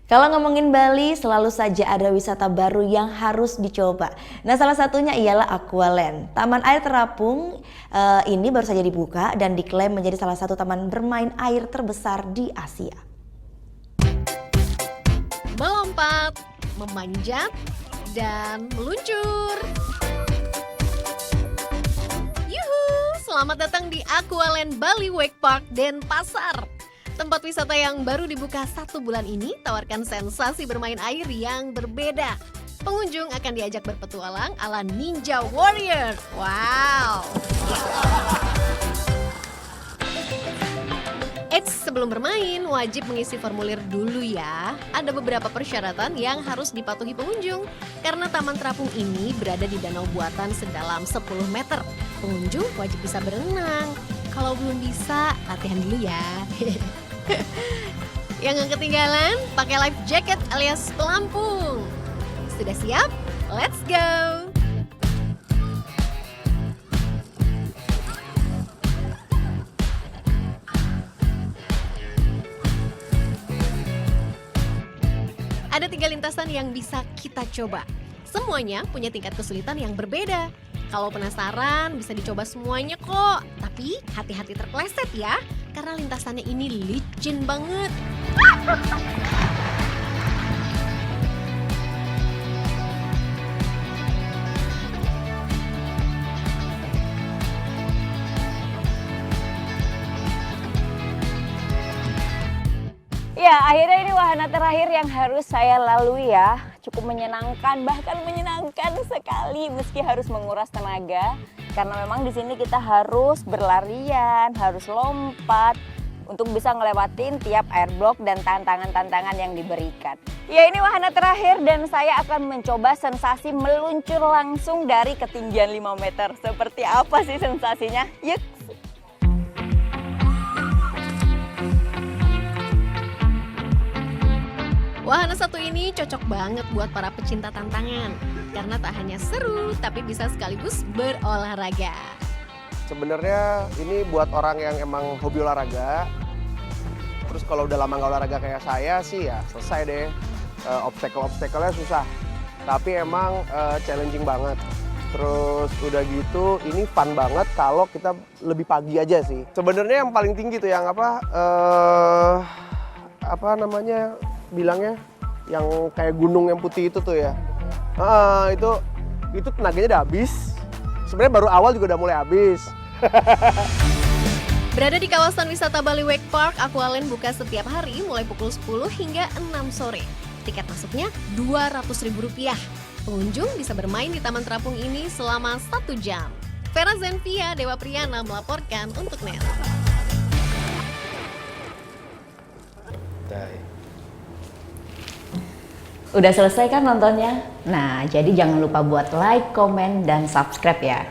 Kalau ngomongin Bali, selalu saja ada wisata baru yang harus dicoba. Nah, salah satunya ialah Aqualand. Taman air terapung ini baru saja dibuka dan diklaim menjadi salah satu taman bermain air terbesar di Asia. Melompat, memanjat, dan meluncur. Yuhu, selamat datang di Aqualand Bali Wake Park Denpasar. Tempat wisata yang baru dibuka 1 bulan ini tawarkan sensasi bermain air yang berbeda. Pengunjung akan diajak berpetualang ala Ninja Warrior. Wow! Eits, sebelum bermain wajib mengisi formulir dulu ya. Ada beberapa persyaratan yang harus dipatuhi pengunjung. Karena taman terapung ini berada di danau buatan sedalam 10 meter. Pengunjung wajib bisa berenang. Kalau belum bisa, latihan dulu ya. Yang nggak ketinggalan, pakai life jacket alias pelampung. Sudah siap? Let's go! Ada 3 lintasan yang bisa kita coba. Semuanya punya tingkat kesulitan yang berbeda. Kalau penasaran bisa dicoba semuanya kok. Tapi hati-hati terpleset ya, karena lintasannya ini licin banget. Ya, akhirnya ini wahana terakhir yang harus saya lalui ya. Cukup menyenangkan, bahkan menyenangkan sekali meski harus menguras tenaga. Karena memang di sini kita harus berlarian, harus lompat untuk bisa ngelewatin tiap airblock dan tantangan-tantangan yang diberikan. Ya, ini wahana terakhir dan saya akan mencoba sensasi meluncur langsung dari ketinggian 5 meter. Seperti apa sih sensasinya? Yuk! Wahana satu ini cocok banget buat para pecinta tantangan. Karena tak hanya seru, tapi bisa sekaligus berolahraga. Sebenarnya ini buat orang yang emang hobi olahraga. Terus kalau udah lama nggak olahraga kayak saya sih ya selesai deh. Obstacle-obstacle-nya susah. Tapi emang challenging banget. Terus udah gitu ini fun banget kalau kita lebih pagi aja sih. Sebenarnya yang paling tinggi tuh yang apa namanya bilangnya yang kayak gunung yang putih itu tuh ya. Itu tenaganya udah habis. Sebenarnya baru awal juga udah mulai habis. Berada di kawasan wisata Bali Wake Park, Aqualand buka setiap hari mulai pukul 10 hingga 6 sore. Tiket masuknya Rp200.000. Pengunjung bisa bermain di taman terapung ini selama 1 jam. Vera Zenvia, Dewa Priyana melaporkan untuk NET. Udah selesai kan nontonnya? Nah, jadi jangan lupa buat like, komen, dan subscribe ya.